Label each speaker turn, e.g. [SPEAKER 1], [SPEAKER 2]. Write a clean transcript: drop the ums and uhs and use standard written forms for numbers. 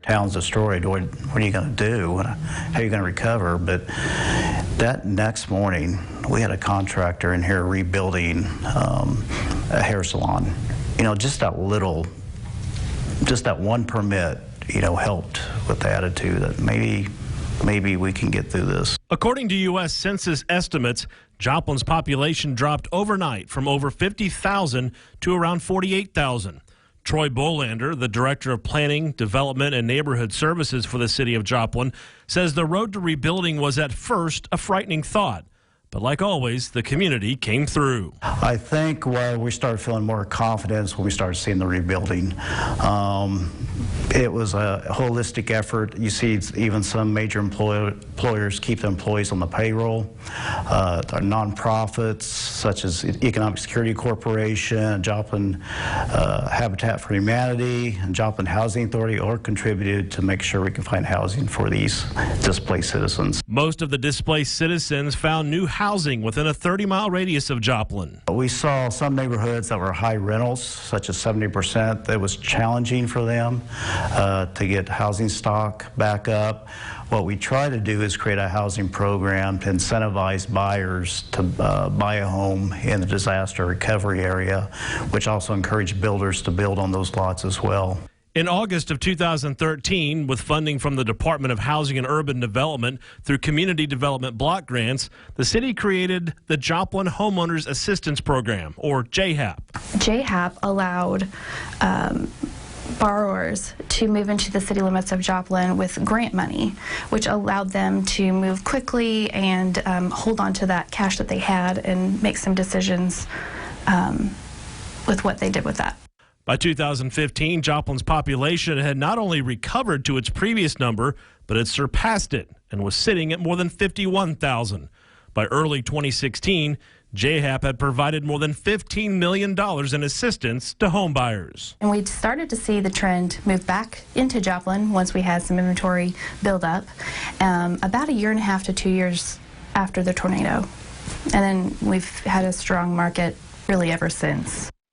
[SPEAKER 1] Town's destroyed. What are you going to do? How are you going to recover? But that next morning, we had a contractor in here rebuilding a hair salon. You know, just that one permit, you know, helped with the attitude that maybe we can get through this.
[SPEAKER 2] According to U.S. Census estimates, Joplin's population dropped overnight from over 50,000 to around 48,000. Troy Bolander, the Director of Planning, Development, and Neighborhood Services for the city of Joplin, says the road to rebuilding was at first a frightening thought. But like always, the community came through.
[SPEAKER 1] I think we started feeling more confidence when we started seeing the rebuilding. It was a holistic effort. You see even some major employers keep the employees on the payroll. Our nonprofits such as Economic Security Corporation, Joplin Habitat for Humanity, and Joplin Housing Authority all contributed to make sure we can find housing for these displaced citizens.
[SPEAKER 2] Most of the displaced citizens found new housing within a 30-mile radius of Joplin.
[SPEAKER 1] We saw some neighborhoods that were high rentals, such as 70%. That was challenging for them to get housing stock back up. What we try to do is create a housing program to incentivize buyers to buy a home in the disaster recovery area, which also encourage builders to build on those lots as well.
[SPEAKER 2] In August of 2013, with funding from the Department of Housing and Urban Development through Community Development Block Grants, the city created the Joplin Homeowners Assistance Program, or JHAP.
[SPEAKER 3] JHAP allowed borrowers to move into the city limits of Joplin with grant money, which allowed them to move quickly and hold on to that cash that they had and make some decisions with what they did with that.
[SPEAKER 2] By 2015, Joplin's population had not only recovered to its previous number, but had surpassed it and was sitting at more than 51,000. By early 2016, JHAP had provided more than $15 million in assistance to home buyers.
[SPEAKER 3] And we started to see the trend move back into Joplin once we had some inventory build up, about a year and a half to 2 years after the tornado. And then we've had a strong market really ever since.